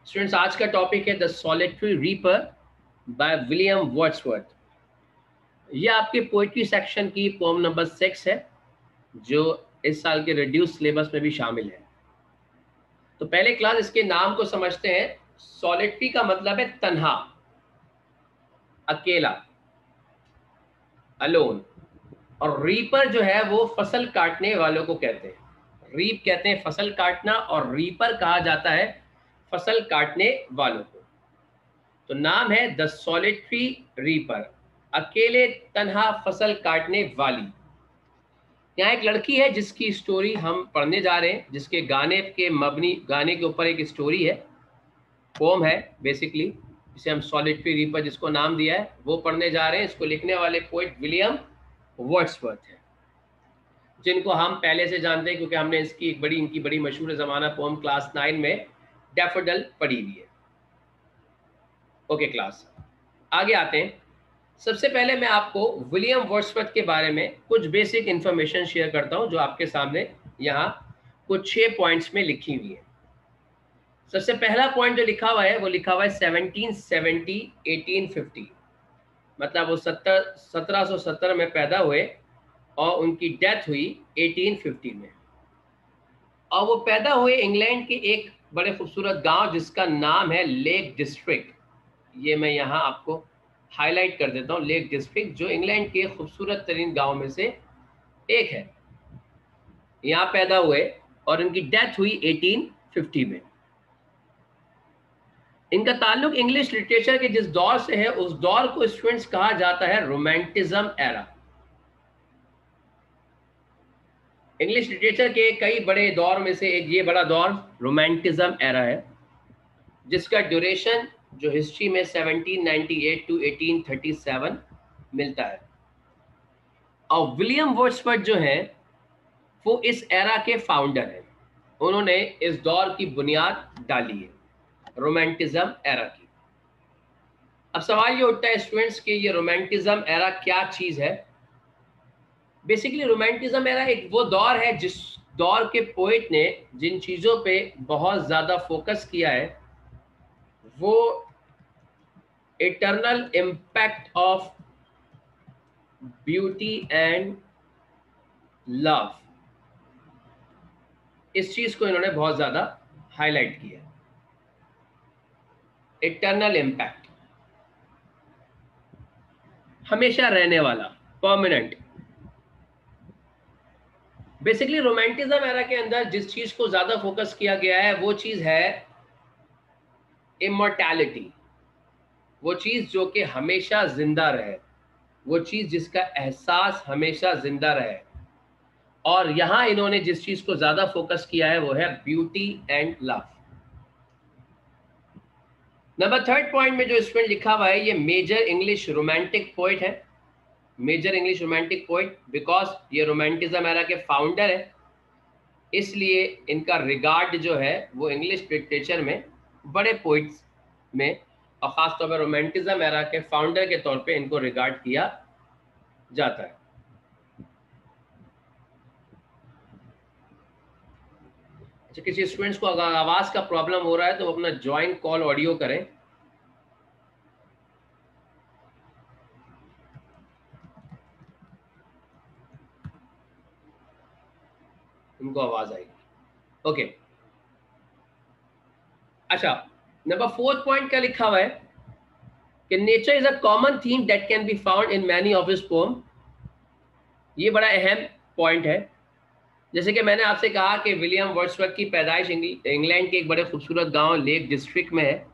Students, आज का topic है the solitary reaper by William Wordsworth. ये आपके पोइट्री सेक्शन की पोम नंबर 6 है, जो इस साल के रिड्यूस सिलेबस में भी शामिल है। तो पहले क्लास इसके नाम को समझते हैं। सॉलिटरी का मतलब है तन्हा, अकेला, अलोन। और रीपर जो है वो फसल काटने वालों को कहते हैं। रीप कहते हैं फसल काटना, और रीपर कहा जाता है फसल काटने वालों को। तो नाम है द सॉलिटरी रीपर, अकेले तन्हा फसल काटने वाली। यहाँ एक लड़की है जिसकी स्टोरी हम पढ़ने जा रहे हैं, जिसके गाने के ऊपर एक स्टोरी है, पोम है बेसिकली, जिसे हम सॉलिटरी रीपर जिसको नाम दिया है वो पढ़ने जा रहे हैं। इसको लिखने वाले पोइट विलियम वर्ड्सवर्थ है, जिनको हम पहले से जानते हैं क्योंकि हमने इनकी बड़ी मशहूर ज़माना पोम क्लास 9 में डैफोडिल पढ़ी हुई है। ओके क्लास, आगे आते हैं। सबसे पहले मैं आपको विलियम वर्ड्सवर्थ के बारे में कुछ बेसिक इंफॉर्मेशन शेयर करता हूं, जो आपके सामने यहाँ कुछ 6 पॉइंट्स में लिखी हुई है। सबसे पहला पॉइंट जो लिखा हुआ है वो लिखा हुआ है 1770 1850, मतलब वो 1770 में पैदा हुए और उनकी डेथ हुई 1850 में। और वो पैदा हुए इंग्लैंड के एक बड़े खूबसूरत गांव जिसका नाम है लेक डिस्ट्रिक्ट। ये मैं यहाँ आपको हाईलाइट कर देता हूँ, लेक डिस्ट्रिक्ट, जो इंग्लैंड के खूबसूरत तरीन गांव में से एक है। यहाँ पैदा हुए और इनकी डेथ हुई 1850 में। इनका ताल्लुक इंग्लिश लिटरेचर के जिस दौर से है, उस दौर को स्टूडेंट्स कहा जाता है रोमांटिज्म एरा। इंग्लिश लिटरेचर के कई बड़े दौर में से एक ये बड़ा दौर रोमांटिज्म एरा है, जिसका ड्यूरेशन जो हिस्ट्री में 1798 टू 1837 मिलता है। और विलियम वर्ड्सवर्थ जो है वो इस एरा के फाउंडर हैं। उन्होंने इस दौर की बुनियाद डाली है, रोमांटिज्म एरा की। अब सवाल ये उठता है स्टूडेंट्स कि ये रोमांटिज्म एरा क्या चीज़ है। बेसिकली रोमांटिज्म एरा एक वो दौर है जिस दौर के पोइट ने जिन चीज़ों पे बहुत ज़्यादा फोकस किया है वो eternal impact of beauty and love, इस चीज को इन्होंने बहुत ज्यादा हाईलाइट किया। इटर्नल इम्पैक्ट, हमेशा रहने वाला, परमानेंट। बेसिकली रोमांटिज्म एरा के अंदर जिस चीज को ज्यादा फोकस किया गया है वो चीज है इमॉर्टैलिटी, वो चीज जो कि हमेशा जिंदा रहे, वो चीज जिसका एहसास हमेशा जिंदा रहे। और यहां इन्होंने जिस चीज को ज्यादा फोकस किया है वो है beauty and love. Number 3 point में जो स्टूडेंट लिखा हुआ है, ये मेजर इंग्लिश रोमांटिक पोइट है। Major English romantic poet because ये रोमांटिज्म एरा के फाउंडर है, इसलिए इनका रिगार्ड जो है वो इंग्लिश लिटरेचर में बड़े पोइट्स में और ख़ासतौर पर रोमांटिज्म एरा के फाउंडर के तौर पे इनको रिगार्ड किया जाता है। अच्छा, किसी स्टूडेंट्स को अगर आवाज़ का प्रॉब्लम हो रहा है तो वो अपना ज्वाइन कॉल ऑडियो करें। उनको आवाज़ आएगी। ओके, अच्छा, नंबर 4 पॉइंट क्या लिखा हुआ है कि nature is a common theme that can be found in many of his poem. ये बड़ा अहम पॉइंट है। जैसे कि मैंने आपसे कहा कि विलियम वर्ड्सवर्थ की पैदाइश इंग्लैंड के एक बड़े खूबसूरत गांव लेक डिस्ट्रिक्ट में है,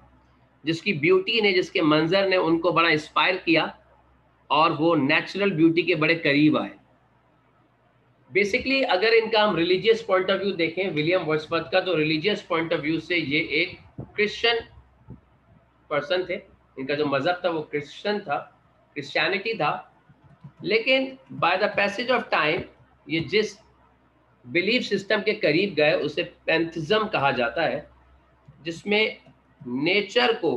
जिसकी ब्यूटी ने, जिसके मंजर ने उनको बड़ा इंस्पायर किया और वो नेचुरल ब्यूटी के बड़े करीब आए। बेसिकली अगर इनका हम रिलीजियस पॉइंट ऑफ व्यू देखें विलियम वर्ड्सवर्थ का, तो रिलीजियस पॉइंट ऑफ व्यू से ये एक क्रिश्चियन पर्सन थे। इनका जो मजहब था वो क्रिश्चियन था, क्रिश्चियनिटी था। लेकिन by the passage of time ये जिस बिलीफ सिस्टम के करीब गए उसे पैंथिज्म कहा जाता है, जिसमें नेचर को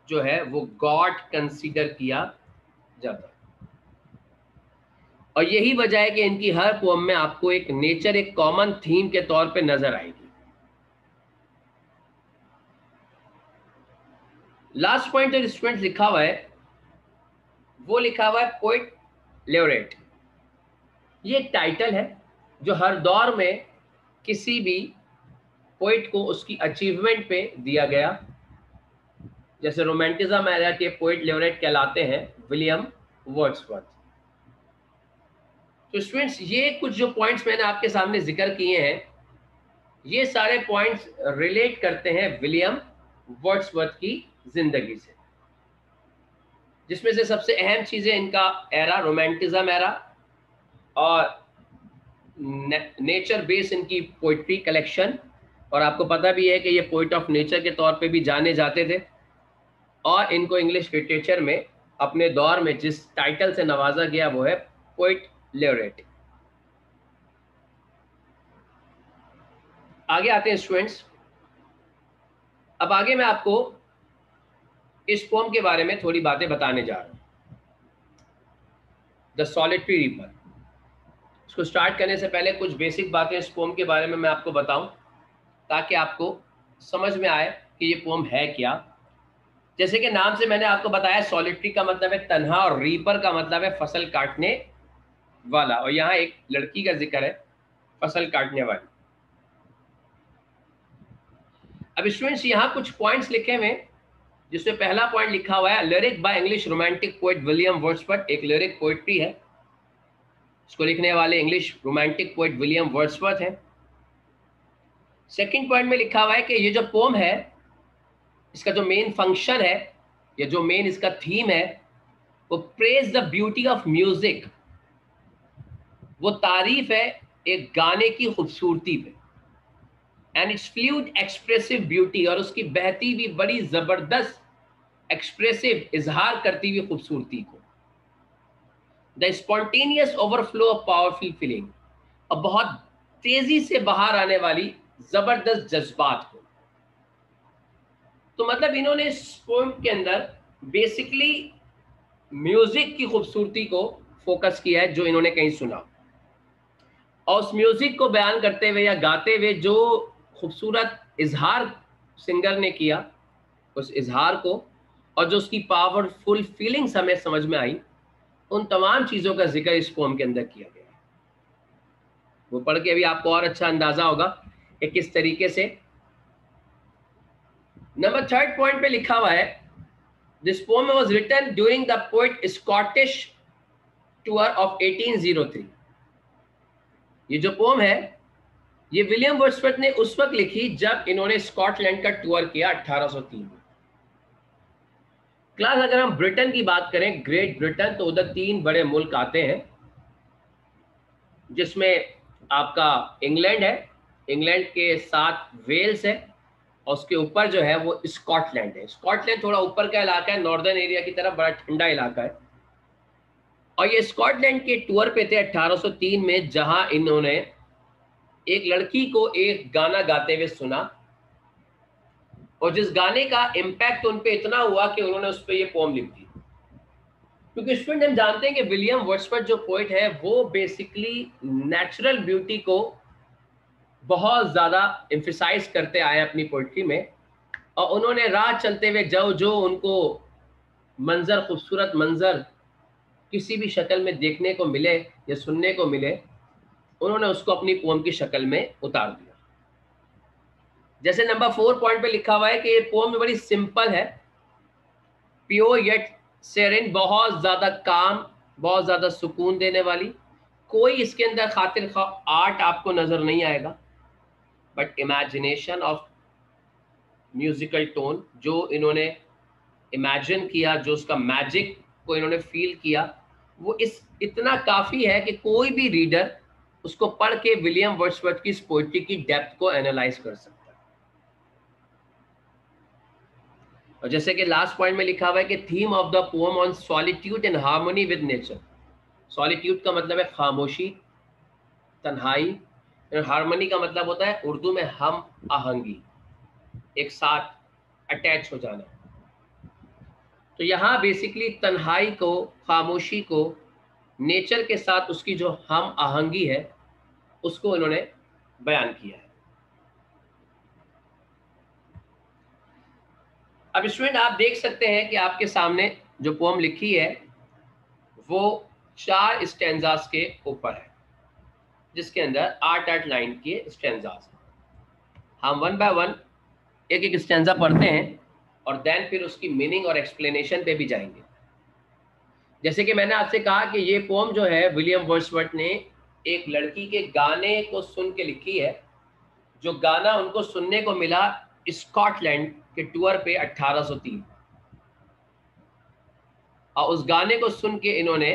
जो है वो गॉड कंसीडर किया जाता है। और यही वजह है कि इनकी हर पोम में आपको एक नेचर एक कॉमन थीम के तौर पे नजर आएगी। लास्ट पॉइंट जो स्टूडेंट लिखा हुआ है वो लिखा हुआ है पोइट लेवरेट। ये एक टाइटल है जो हर दौर में किसी भी पोइट को उसकी अचीवमेंट पे दिया गया। जैसे रोमांटिज्म एरा के पोइट लेवरेट कहलाते हैं विलियम वर्ड्सवर्थ। तो स्टूडेंट्स ये कुछ जो पॉइंट्स मैंने आपके सामने जिक्र किए हैं, ये सारे पॉइंट्स रिलेट करते हैं विलियम वर्ड्सवर्थ की जिंदगी से, जिसमें से सबसे अहम चीजें इनका एरा रोमांटिज्म एरा और नेचर बेस इनकी पोइट्री कलेक्शन। और आपको पता भी है कि ये पोइट ऑफ नेचर के तौर पे भी जाने जाते थे और इनको इंग्लिश लिटरेचर में अपने दौर में जिस टाइटल से नवाजा गया वो है पोइट लेवरेट। आगे आते हैं स्टूडेंट्स। अब आगे मैं आपको इस पोम के बारे में थोड़ी बातें बताने जा रहा हूं, द सॉलिटरी रीपर। इसको स्टार्ट करने से पहले कुछ बेसिक बातें इस पोम के बारे में मैं आपको बताऊं ताकि आपको समझ में आए कि ये पोम है क्या। जैसे कि नाम से मैंने आपको बताया, सॉलिटरी का मतलब है तन्हा और रीपर का मतलब है फसल काटने वाला, और यहाँ एक लड़की का जिक्र है फसल काटने वाली। अब स्टूडेंट्स यहाँ कुछ पॉइंट्स लिखे हुए, जिसमें पहला पॉइंट लिखा हुआ है lyric by English romantic poet William Wordsworth. एक लिरिक पोएट्री है, इसको लिखने वाले English romantic poet William Wordsworth हैं। सेकंड पॉइंट में लिखा हुआ है कि ये जो पोम है इसका जो मेन फंक्शन है या जो मेन इसका थीम है वो praise the beauty of music. वो तारीफ है एक गाने की खूबसूरती पे, and it's fluid expressive beauty, और उसकी बहती हुई बड़ी जबरदस्त एक्सप्रेसिव इजहार करती हुई खूबसूरती को। The spontaneous overflow of powerful feeling, और बहुत तेजी से बाहर आने वाली जबरदस्त जज्बात को। तो मतलब इन्होंने इस पोएम के अंदर बेसिकली म्यूजिक की खूबसूरती को फोकस किया है जो इन्होंने कहीं सुना, और उस म्यूजिक को बयान करते हुए या गाते हुए जो खूबसूरत इजहार सिंगर ने किया, उस इजहार को और जो उसकी पावरफुल फीलिंग्स हमें समझ में आई, उन तमाम चीजों का जिक्र इस पोम के अंदर किया गया है। वो पढ़ के अभी आपको और अच्छा अंदाजा होगा कि किस तरीके से। नंबर थर्ड पॉइंट पे लिखा हुआ है this poem was written during the poet Scottish tour of 1803। ये जो पोम है ये विलियम वर्ड्सवर्थ ने उस वक्त लिखी जब इन्होंने स्कॉटलैंड का टूर किया 1803 में। क्लास अगर हम ब्रिटेन की बात करें, ग्रेट ब्रिटेन, तो उधर 3 बड़े मुल्क आते हैं, जिसमें आपका इंग्लैंड है, इंग्लैंड के साथ वेल्स है, और उसके ऊपर जो है वो स्कॉटलैंड है। स्कॉटलैंड थोड़ा ऊपर का इलाका है, नॉर्दर्न एरिया की तरफ, बड़ा ठंडा इलाका है। और ये स्कॉटलैंड के टूर पे थे 1803 में, जहां इन्होंने एक लड़की को एक गाना गाते हुए सुना, और जिस गाने का इम्पैक्ट उन पे इतना हुआ कि उन्होंने उस पर ये पोम लिख दी। क्योंकि स्टूडेंट हम जानते हैं कि विलियम वर्ड्सवर्थ जो पोएट है वो बेसिकली नेचुरल ब्यूटी को बहुत ज़्यादा एम्फेसाइज करते आए अपनी पोइट्री में, और उन्होंने राह चलते हुए जो उनको मंजर, खूबसूरत मंजर किसी भी शक्ल में देखने को मिले या सुनने को मिले, उन्होंने उसको अपनी पोम की शक्ल में उतार दिया। जैसे नंबर 4 पॉइंट पे लिखा हुआ है कि ये पोम बड़ी सिंपल है, प्योर येट सेरेन, बहुत ज़्यादा काम, बहुत ज़्यादा सुकून देने वाली। कोई इसके अंदर खातिर खा आर्ट आपको नज़र नहीं आएगा, but imagination of musical tone, जो इन्होंने इमेजिन किया, जो उसका मैजिक को इन्होंने फील किया, वो इस इतना काफ़ी है कि कोई भी रीडर उसको पढ़ के विलियम वर्ड्सवर्थ की इस पोइट्री की डेप्थ को एनालाइज कर सकता है। और जैसे कि लास्ट पॉइंट में लिखा हुआ है कि theme of the poem on solitude and harmony with nature. Solitude का मतलब है खामोशी, तन्हाई, और हार्मनी का मतलब होता है उर्दू में हम आहंगी, एक साथ अटैच हो जाना। तो यहाँ बेसिकली तन्हाई को, खामोशी को, नेचर के साथ उसकी जो हम आहंगी है उसको इन्होंने बयान किया है। अब स्टूडेंट आप देख सकते हैं कि आपके सामने जो पोम लिखी है वो 4 स्टैंजास के ऊपर है, जिसके अंदर 8-8 लाइन के स्टैंजास। हम वन बाय वन एक एक स्टैंजा पढ़ते हैं और देन फिर उसकी मीनिंग और एक्सप्लेनेशन पे भी जाएंगे। जैसे कि मैंने आपसे कहा कि ये पोम जो है विलियम वर्ड्सवर्थ ने एक लड़की के गाने को सुन के लिखी है, जो गाना उनको सुनने को मिला स्कॉटलैंड के टूर पे 1803, और उस गाने को सुन के इन्होंने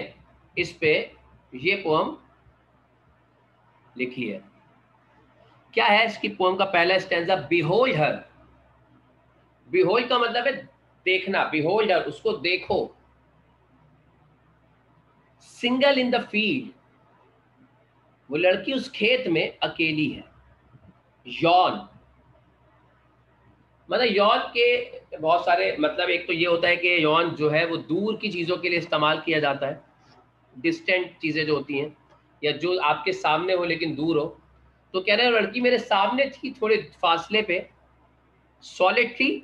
इस पे ये पोम लिखी है। क्या है इसकी पोम का पहला स्टैंजा? Behold her. बिहोल्ड का मतलब है देखना, बिहोल्ड हर, उसको देखो। सिंगल इन द फील्ड, वो लड़की उस खेत में अकेली है। यौन, मतलब यौन के बहुत सारे मतलब, एक तो ये होता है कि यौन जो है वो दूर की चीज़ों के लिए इस्तेमाल किया जाता है, डिस्टेंट चीज़ें जो होती हैं या जो आपके सामने हो लेकिन दूर हो। तो कह रहे हैं लड़की मेरे सामने थी थोड़े फासले पे, सॉलिटरी,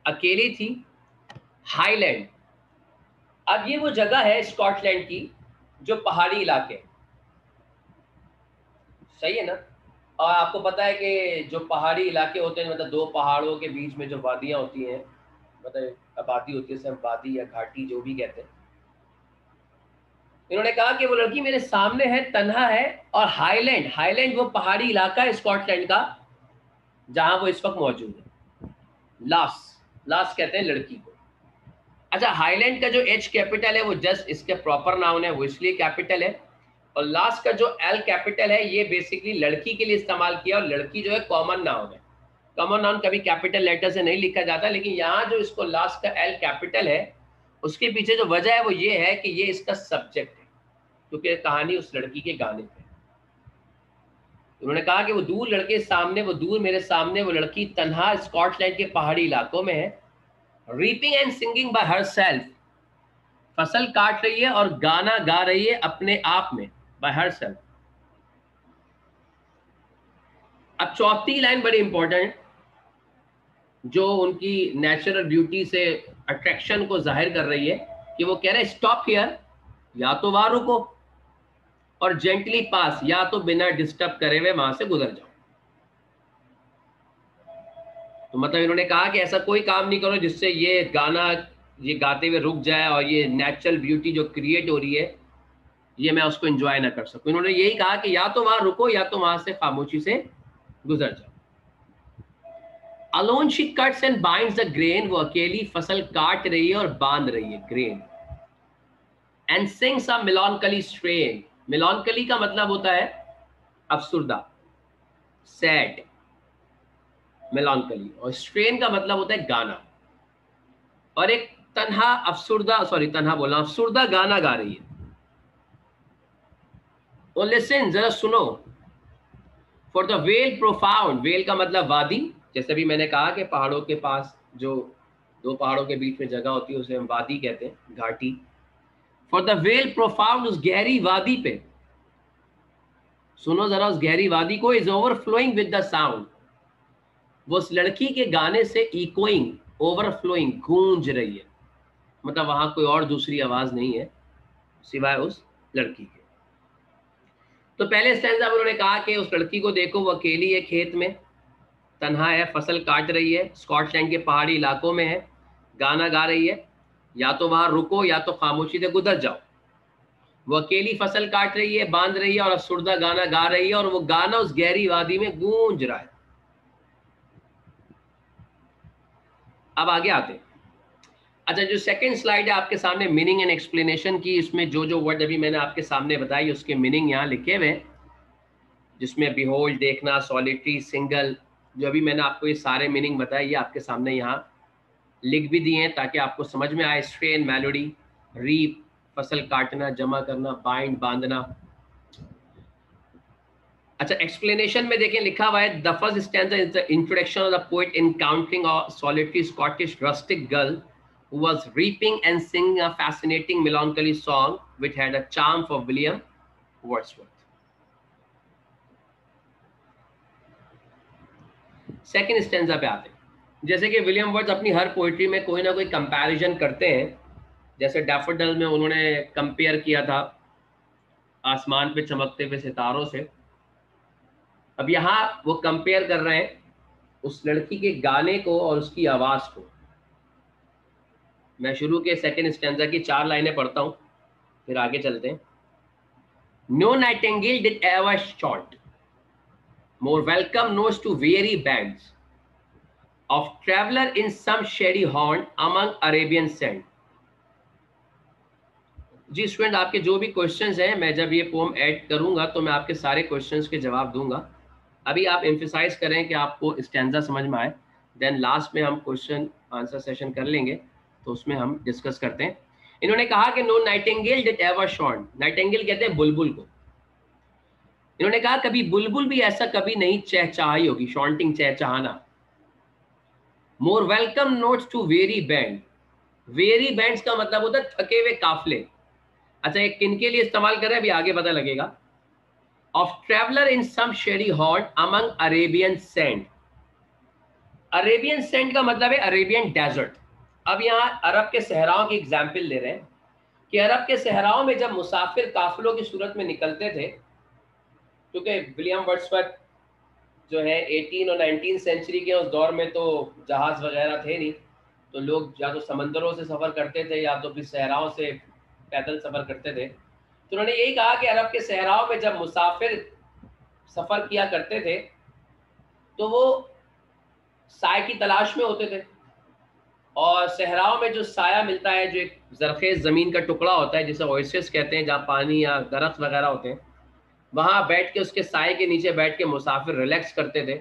अकेली थी, हाईलैंड। अब ये वो जगह है स्कॉटलैंड की जो पहाड़ी इलाके, सही है ना? और आपको पता है कि जो पहाड़ी इलाके होते हैं, मतलब दो पहाड़ों के बीच में जो वादियां होती हैं, मतलब आबादी होती है, सब वादी या घाटी जो भी कहते हैं। इन्होंने कहा कि वो लड़की मेरे सामने है, तन्हा है, और हाईलैंड, हाईलैंड वो पहाड़ी इलाका है स्कॉटलैंड का जहां वो इस वक्त मौजूद है। लास, लास कहते हैं लड़की को। अच्छा, हाईलैंड का जो एच कैपिटल है वो जस्ट इसके प्रॉपर नाउन है, वो इसलिए कैपिटल है। और लास्ट का जो एल कैपिटल है ये बेसिकली लड़की के लिए इस्तेमाल किया, और लड़की जो है कॉमन नाउन है। कॉमन नाउन कभी कैपिटल लेटर से नहीं लिखा जाता, लेकिन यहाँ जो इसको लास्ट का एल कैपिटल है उसके पीछे जो वजह है वो ये है कि ये इसका सब्जेक्ट है, क्योंकि कहानी उस लड़की के गाने पे। उन्होंने कहा कि वो दूर लड़के सामने, वो दूर मेरे सामने वो लड़की तन्हा स्कॉटलैंड के पहाड़ी इलाकों में है, reaping and singing by herself, फसल काट रही है और गाना गा रही है अपने आप में, बाय हरसेल्फ। अब चौथी लाइन बड़ी इंपॉर्टेंट, जो उनकी नेचुरल ब्यूटी से अट्रैक्शन को जाहिर कर रही है, कि वो कह रहे हैं स्टॉप हियर, या तो वहां रुको, और जेंटली पास, या तो बिना डिस्टर्ब करे हुए वहां से गुजर जाओ। तो मतलब इन्होंने कहा कि ऐसा कोई काम नहीं करो जिससे ये गाना ये गाते हुए रुक जाए और ये नेचुरल ब्यूटी जो क्रिएट हो रही है ये मैं उसको एंजॉय ना कर सकूं। इन्होंने यही कहा कि या तो वहां रुको या तो वहां से खामोशी से गुजर जाओ। Alone she cuts and binds the grain, वो अकेली फसल काट रही है और बांध रही है grain. And sings a melancholy strain, melancholy का मतलब होता है अफसुर्दा, सैड, मेलॉन्कली, और स्ट्रेन का मतलब होता है गाना। और एक तन्हा अफसुर्दा, सॉरी तन्हा बोला, अफसुर्दा गाना गा रही है। और लिसन, जरा सुनो, for the well profound, well का मतलब वादी, जैसे भी मैंने कहा कि पहाड़ों के पास जो दो पहाड़ों के बीच में जगह होती है उसे हम वादी कहते हैं, घाटी। फॉर द वेल प्रोफाउंड, उस गहरी वादी पे, सुनो जरा उस गहरी वादी को, is overflowing with the sound, वो उस लड़की के गाने से इकोइंग, ओवरफ्लोइंग, गूंज रही है, मतलब वहां कोई और दूसरी आवाज नहीं है सिवाय उस लड़की के। तो पहले स्टैंजा में उन्होंने कहा कि उस लड़की को देखो, वो अकेली है, खेत में तन्हा है, फसल काट रही है, स्कॉटलैंड के पहाड़ी इलाकों में है, गाना गा रही है, या तो वहां रुको या तो खामोशी से गुजर जाओ। वो अकेली फसल काट रही है, बांध रही है और अफसुर्दा गाना गा रही है, और वो गाना उस गहरी वादी में गूंज रहा है। अब आगे आते हैं। अच्छा, जो सेकंड स्लाइड है आपके सामने मीनिंग एंड एक्सप्लेनेशन की, इसमें जो जो वर्ड अभी मैंने आपके सामने बताई उसके मीनिंग यहाँ लिखे हुए हैं, जिसमें बिहोल्ड देखना, सॉलिटरी, सिंगल, जो अभी मैंने आपको ये सारे मीनिंग बताए ये आपके सामने यहाँ लिख भी दिए हैं ताकि आपको समझ में आए। स्ट्रेन, मेलोडी, रीप फसल काटना, जमा करना, बाइंड बांधना। अच्छा, एक्सप्लेनेशन में देखें लिखा हुआ है, the first stanza is the introduction of the poet encountering a solitary Scottish rustic girl who was reaping and singing a fascinating melancholy song which had a charm for William Wordsworth. Second stanza पे आते हैं। जैसे कि William words अपनी हर poetry में कोई ना कोई कंपैरिजन करते हैं। जैसे डैफोडिल में उन्होंने कंपेयर किया था आसमान पे चमकते हुए सितारों से। अब यहाँ वो कंपेयर कर रहे हैं उस लड़की के गाने को और उसकी आवाज को। मैं शुरू के सेकंड स्टैंजा की 4 लाइनें पढ़ता हूँ, फिर आगे चलते हैं। No nightingale did ever shot more welcome notes to weary bands of traveler in some shady haunt among Arabian sand। Ji student, आपके जो भी क्वेश्चंस हैं, मैं जब ये पोम ऐड करूंगा तो मैं आपके सारे क्वेश्चंस के जवाब दूंगा। अभी आप एम्फेसाइज करें कि आपको स्टैंजा समझ में आए, देन लास्ट में हम क्वेश्चन आंसर सेशन कर लेंगे, तो उसमें हम डिस्कस करते हैं। इन्होंने कहा कि no nightingale did ever shot, nightingale कहते हैं बुलबुल को। इन्होंने कहा कभी बुलबुल भी ऐसा कभी नहीं चहचहाई होगी, शॉन्टिंग चहचहाना। More welcome notes to weary band, weary bands का मतलब होता है थके हुए काफले। अच्छा, एक किन के लिए इस्तेमाल कर रहे हैं अभी आगे पता लगेगा। Of traveller in some shady hot among Arabian sand. Arabian sand का मतलब है अरेबियन डेजर्ट। अब यहाँ अरब के सहराओं की एग्जाम्पल ले रहे हैं कि अरब के सहराओं में जब मुसाफिर काफिलों की सूरत में निकलते थे, क्योंकि विलियम वर्ड्सवर्थ जो है 18 और 19 सेंचुरी के उस दौर में तो जहाज वगैरह थे नहीं, तो लोग या तो समंदरों से सफ़र करते थे या तो फिर सहराओं से पैदल सफ़र करते थे। तो उन्होंने यही कहा कि अरब के सहराओं में जब मुसाफिर सफ़र किया करते थे तो वो साय की तलाश में होते थे, और सहराओं में जो साया मिलता है, जो एक जरखेज ज़मीन का टुकड़ा होता है जिसे ओएसिस कहते हैं, जहाँ पानी या दरख्त वगैरह होते हैं, वहाँ बैठ के उसके साय के नीचे बैठ के मुसाफिर रिलैक्स करते थे।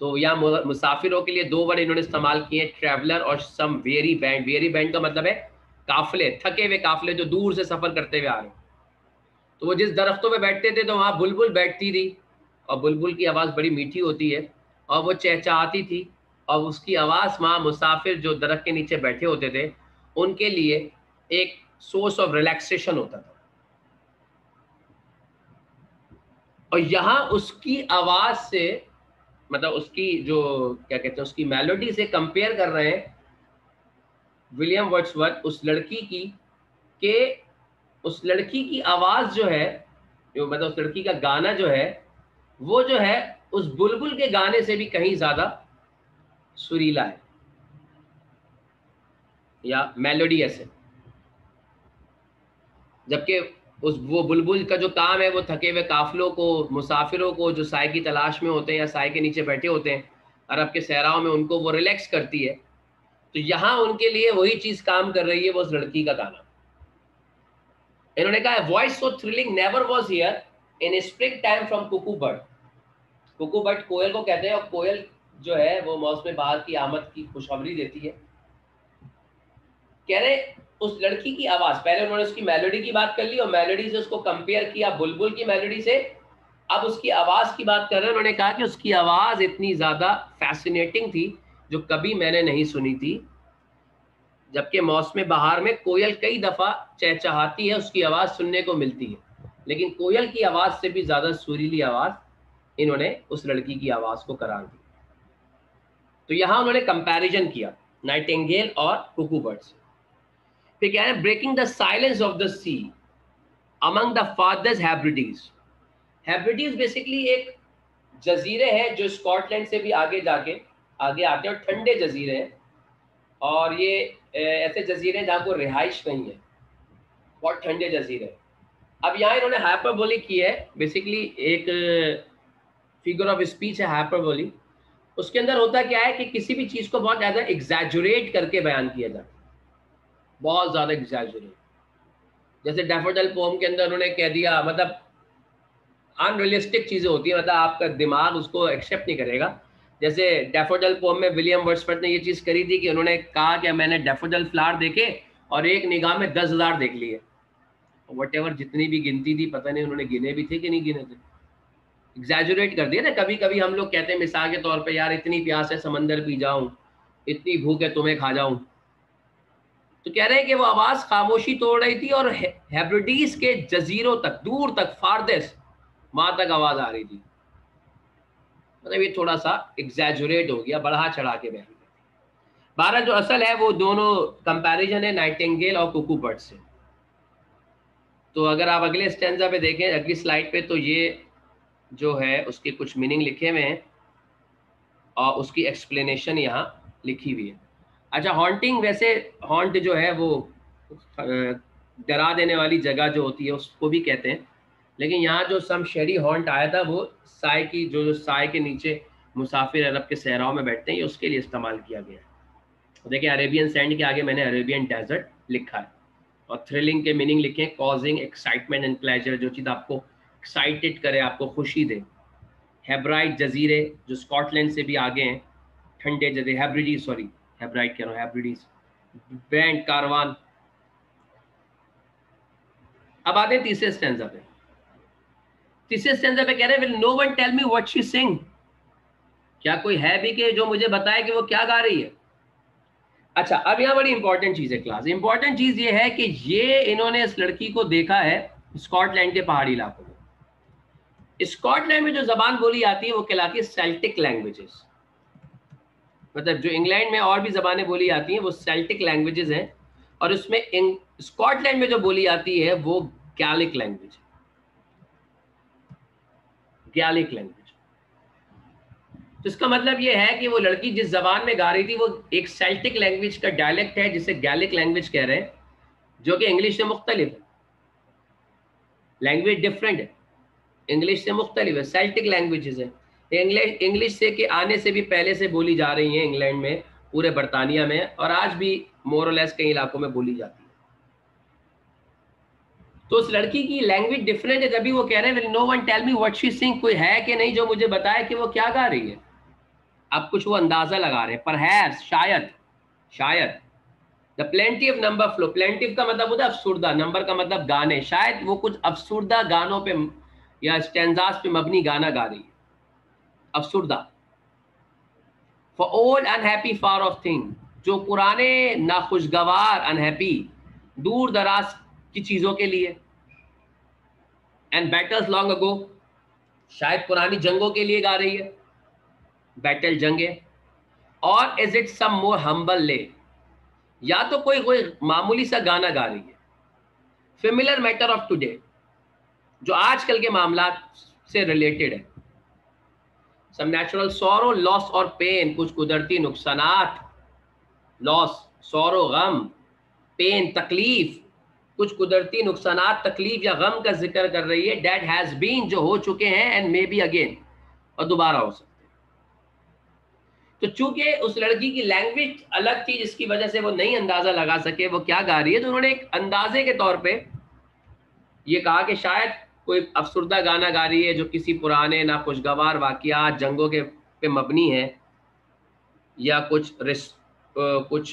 तो यहाँ मुसाफिरों के लिए 2 वर्ड इन्होंने इस्तेमाल किए, ट्रैवलर और some very band. Very band का मतलब है काफिले, थके हुए काफिले जो दूर से सफर करते हुए आ रहे हैं। तो वो जिस दरख्तों पे बैठते थे तो वहाँ बुलबुल बैठती थी, और बुलबुल की आवाज़ बड़ी मीठी होती है और वो चहचहाती थी, और उसकी आवाज़ वहाँ मुसाफिर जो दरख्त के नीचे बैठे होते थे उनके लिए एक सोर्स ऑफ रिलैक्सेशन होता था। और यहाँ उसकी आवाज़ से, मतलब उसकी जो क्या कहते हैं उसकी मेलोडी से कंपेयर कर रहे हैं विलियम वर्ड्सवर्थ उस लड़की की, के उस लड़की की आवाज जो है, जो मतलब उस लड़की का गाना जो है, वो जो है उस बुलबुल के गाने से भी कहीं ज्यादा सुरीला है या मेलोडियस है। जबकि उस वो बुलबुल का जो काम है वो थके हुए काफिलों को, मुसाफिरों को जो साय की तलाश में होते हैं या साय के नीचे बैठे होते हैं अरब के सहराओं में, उनको वो रिलैक्स करती है। तो यहाँ उनके लिए वही चीज काम कर रही है, वो उस लड़की का गाना। इन्होंने कहा voice so thrilling never was hear in spring time from cuckoo bird. Cuckoo bird कोयल को कहते हैं, और कोयल जो है वो मौसम बहार की आमद की खुशखबरी देती है। कह रहे उस लड़की की आवाज, पहले उन्होंने उसकी मेलोडी की बात कर ली और मेलोडी से उसको कंपेयर किया बुलबुल की मेलोडी से। अब उसकी आवाज की बात कर रहे हैं। उन्होंने कहा कि उसकी आवाज इतनी ज्यादा फैसिनेटिंग थी जो कभी मैंने नहीं सुनी थी। जबकि मौसम बहार में कोयल कई दफा चहचहाती है, उसकी आवाज सुनने को मिलती है, लेकिन कोयल की आवाज से भी ज्यादा सुरीली आवाज इन्होंने उस लड़की की आवाज को करार दी। तो यहां उन्होंने कंपैरिजन किया नाइटिंगेल और कुकू बर्ड्स। फिर कह रहे हैं breaking the silence of the seas among the फादर्स हेब्रिडीज। हेब्रिडीज बेसिकली एक जजीरे हैं जो स्कॉटलैंड से भी आगे जाके आगे आते हैं, और ठंडे जजीरे हैं, और ये ऐसे जजीरे हैं जहाँ को रिहाइश नहीं है, बहुत ठंडे जजीरे। अब यहाँ इन्होंने हाइपरबोली की है, बेसिकली एक फिगर ऑफ स्पीच है हाइपरबोली। उसके अंदर होता क्या है कि किसी भी चीज को बहुत ज्यादा एग्जैजुरेट करके बयान किया जाता है, बहुत ज्यादा एग्जैजुरेट। जैसे डैफोडिल पोम के अंदर उन्होंने कह दिया, मतलब अनरियलिस्टिक चीजें होती है, मतलब आपका दिमाग उसको एक्सेप्ट नहीं करेगा। जैसे डैफोडिल पोम में विलियम वर्ड्सवर्थ ने ये चीज करी थी कि उन्होंने कहा कि मैंने डैफोडिल फ्लावर देखे और एक निगाह में 10,000 देख लिए, वट जितनी भी गिनती थी पता नहीं उन्होंने गिने भी थे कि नहीं गिने थे, एग्जैजुरेट कर दिया ना। कभी कभी हम लोग कहते हैं मिसाल के तौर पे, यार इतनी प्यास है समंदर पी जाऊं, इतनी भूख है तुम्हें खा जाऊं। तो कह रहे हैं कि वो आवाज खामोशी तोड़ रही थी और हेब्रिडीज के जजीरों तक, दूर तक, फारदेस्ट वहां तक आवाज आ रही थी। मतलब ये थोड़ा सा एग्जैजुरेट हो गया, बढ़ा चढ़ा के बयान। 12 जो असल है वो दोनों कंपैरिजन है नाइटिंगेल और कुकू बर्ड से। तो अगर आप अगले स्टैंजा पे देखें, अगली स्लाइड पे, तो ये जो है उसके कुछ मीनिंग लिखे हुए हैं और उसकी एक्सप्लेनेशन यहाँ लिखी हुई है। अच्छा, हॉन्टिंग, वैसे हॉन्ट जो है वो डरा देने वाली जगह जो होती है उसको भी कहते हैं, लेकिन यहाँ जो सम शेरी हॉन्ट आया था वो साय की जो साय के नीचे मुसाफिर अरब के सहराओं में बैठते हैं, ये उसके लिए इस्तेमाल किया गया है। तो देखिए अरेबियन सैंड के आगे मैंने अरेबियन डेजर्ट लिखा है और थ्रिलिंग के मीनिंग लिखे हैं, कॉजिंग एक्साइटमेंट एंड प्लेजर, जो चीज़ आपको एक्साइटेड करे, आपको खुशी दे। हेब्राइट जजीरे जो स्कॉटलैंड से भी आगे हैं, ठंडे जजीरे, हेब्रिडीज, सॉरी हेब्राइट कह रहा हूँ, हेब्रिडीज। बैंड, कारवान। अब आते हैं तीसरे स्टैंजा पे। तीसरे स्टैंजा पे कह रहे हैं, will no one tell me what she sing, क्या कोई है भी कि जो मुझे बताए कि वो क्या गा रही है। अच्छा, अब यहाँ बड़ी इंपॉर्टेंट चीज है क्लास, इंपॉर्टेंट चीज ये है कि ये इन्होंने इस लड़की को देखा है स्कॉटलैंड के पहाड़ी इलाकों में। स्कॉटलैंड में जो जबान बोली आती है वो कहलाती है सेल्टिक लैंग्वेजेस, मतलब जो इंग्लैंड में और भी जबानें बोली आती हैं वो सेल्टिक लैंग्वेजेस हैं, और उसमें स्कॉटलैंड में जो बोली आती है वो गैलिक लैंग्वेज, गैलिक लैंग्वेज। तो इसका मतलब ये है कि वो लड़की जिस जबान में गा रही थी वो एक सेल्टिक लैंग्वेज का डायलेक्ट है जिसे गैलिक लैंग्वेज कह रहे हैं, जो कि इंग्लिश से मुख्तलिफ है, लैंग्वेज डिफरेंट है, इंग्लिश से मुख्तलिफ है, सेल्टिक लैंग्वेजेस है। इंग्लिश से के आने से भी पहले से बोली जा रही है इंग्लैंड में, पूरे बरतानिया में, और आज भी मोर और लेस कई इलाकों में बोली जाती है। तो उस लड़की की लैंग्वेज डिफरेंट है, तभी वो कह रहे हैं will no one tell me what she sing, कोई है कि नहीं जो मुझे बताए कि वो क्या गा रही है। अब कुछ वो अंदाजा लगा रहे हैं, परहैप्स, शायद, शायद। The plaintiff number flow, plaintiff का मतलब होता है अफसुर्दा, नंबर का मतलब गाने, शायद वो कुछ अफसुर्दा गानों पे या स्टैंजास पे मबनी गाना गा रही है, अफसुर्दा। For old unhappy far off thing, जो पुराने नाखुशगवार, अनहैप्पी, दूर दराज की चीजों के लिए। एंड बैटल्स लॉन्ग अगो, शायद पुरानी जंगों के लिए गा रही है, बैटल, जंगे। और is it some more humble lay, या तो कोई कोई मामूली सा गाना गा रही है, फेमिलियर मैटर ऑफ टुडे, जो आजकल के मामला से रिलेटेड है। सम नेचुरल सॉरो, लॉस और पेन, कुछ कुदरती नुकसानात, लॉस, सॉरो, गम, पेन, तकलीफ, कुछ कुदरती नुकसानात, तकलीफ या गम का जिक्र कर रही है। डेट हैज बीन, जो हो चुके हैं, एंड मे बी अगेन, और दोबारा हो सकते हैं। तो चूंकि उस लड़की की लैंग्वेज अलग थी जिसकी वजह से वो नहीं अंदाजा लगा सके वो क्या गा रही है, तो उन्होंने एक अंदाजे के तौर पे ये कहा कि शायद कोई अफसुर्दा गाना गा रही है जो किसी पुराने नाखुशगवार वाकयात, जंगों के पे मबनी है, या कुछ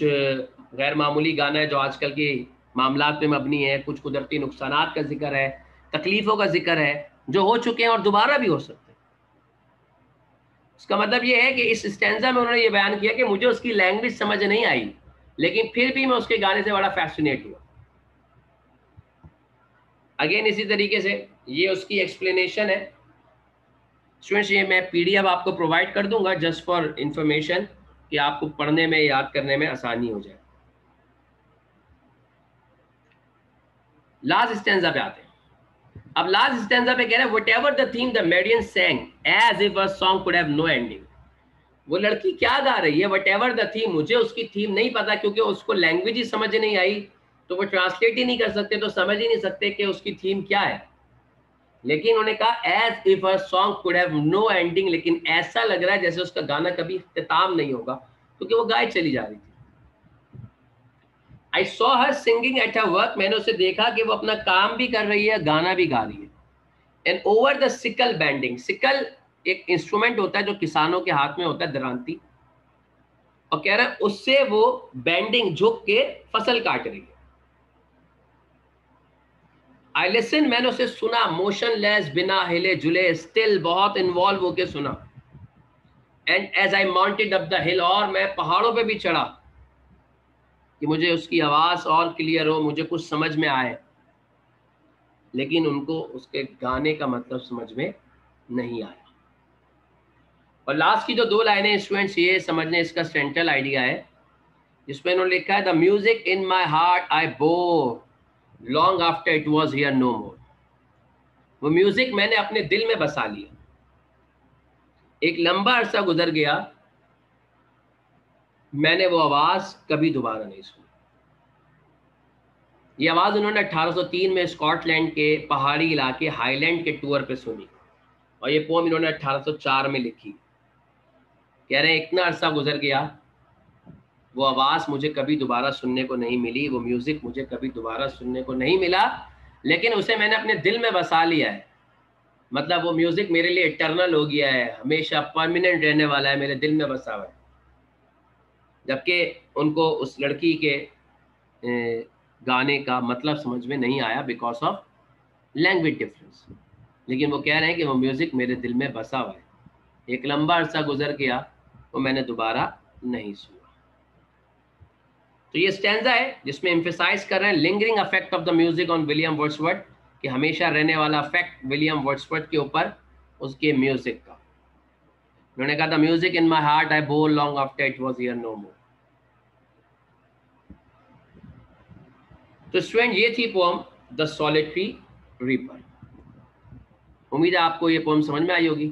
गैर मामूली गाना है जो आजकल के मामलात पे मबनी है, कुछ कुदरती नुकसानात का जिक्र है, तकलीफों का जिक्र है जो हो चुके हैं और दोबारा भी हो सकते हैं। इसका मतलब ये है कि इस स्टैंजा में उन्होंने ये बयान किया कि मुझे उसकी लैंग्वेज समझ नहीं आई, लेकिन फिर भी मैं उसके गाने से बड़ा फैसिनेट हुआ। अगेन इसी तरीके से ये उसकी एक्सप्लेनेशन है। स्टूडेंट्स, ये मैं पीडीएफ आपको प्रोवाइड कर दूंगा जस्ट फॉर इंफॉर्मेशन, कि आपको पढ़ने में, याद करने में आसानी हो जाए। लास्ट स्टैंजा पे आते हैं। अब लास्ट स्टैंजा पे कह रहे हैं, whatever the theme the median sang as if a song could have no ending। वो लड़की क्या गा रही है, व्हाटएवर द थीम, मुझे उसकी थीम नहीं पता, क्योंकि उसको लैंग्वेज ही समझ नहीं आई, तो वो ट्रांसलेट ही नहीं कर सकते, तो समझ ही नहीं सकते कि उसकी थीम क्या है। लेकिन उन्होंने कहा as if a song could have no ending, लेकिन ऐसा लग रहा है जैसे उसका गाना कभी इख्तिताम नहीं होगा, क्योंकि वो गाय चली जा रही थी। I saw her singing at her work, मैंने उसे देखा कि वो अपना काम भी कर रही है, गाना भी गा रही है। And over the sickle bending, sickle एक इंस्ट्रूमेंट होता है जो किसानों के हाथ में होता है, दरांती, और कह रहा है उससे वो बैंडिंग, झुक के फसल काट रही है। आई लिसन, मैंने उसे सुना, मोशनलेस, बिना हिले जुले, स्टिल, बहुत इन्वॉल्व होके सुना। And as I mounted up the hill, और मैं पहाड़ों पे भी चढ़ा कि मुझे उसकी आवाज और क्लियर हो, मुझे कुछ समझ में आए, लेकिन उनको उसके गाने का मतलब समझ में नहीं आया। और लास्ट की जो दो लाइनें स्टूडेंट्स, ये समझने, इसका सेंट्रल आइडिया है जिसमें इन्होंने लिखा है the music in my heart I bore long after it was hear no more. वो म्यूजिक मैंने अपने दिल में बसा लिया, एक लंबा अरसा गुजर गया, मैंने वो आवाज कभी दोबारा नहीं सुनी। ये आवाज उन्होंने 1803 में स्कॉटलैंड के पहाड़ी इलाके हाईलैंड के टूर पे सुनी, और ये पोम इन्होंने 1804 में लिखी। कह रहे हैं इतना अरसा गुजर गया, वो आवाज मुझे कभी दोबारा सुनने को नहीं मिली, वो म्यूजिक मुझे कभी दोबारा सुनने को नहीं मिला, लेकिन उसे मैंने अपने दिल में बसा लिया है। मतलब वो म्यूजिक मेरे लिए इटर्नल हो गया है, हमेशा परमानेंट रहने वाला है, मेरे दिल में बसा हुआ है। जबकि उनको उस लड़की के गाने का मतलब समझ में नहीं आया बिकॉज ऑफ लैंग्वेज डिफरेंस, लेकिन वो कह रहे हैं कि वो म्यूजिक मेरे दिल में बसा हुआ है, एक लंबा अरसा गुजर गया, वो मैंने दोबारा नहीं सुना। तो ये स्टैंजा है जिसमें एम्फेसाइज कर रहे हैं lingering affect of the music on William Wordsworth, कि हमेशा रहने वाला अफेक्ट विलियम वर्ड्सवर्थ के ऊपर उसके म्यूजिक का। उन्होंने कहा the music in my heart I bore long after it was hear no more. तो स्टूडेंट ये थी पोम द सॉलिटरी रीपर। उम्मीद है आपको ये पोम समझ में आई होगी।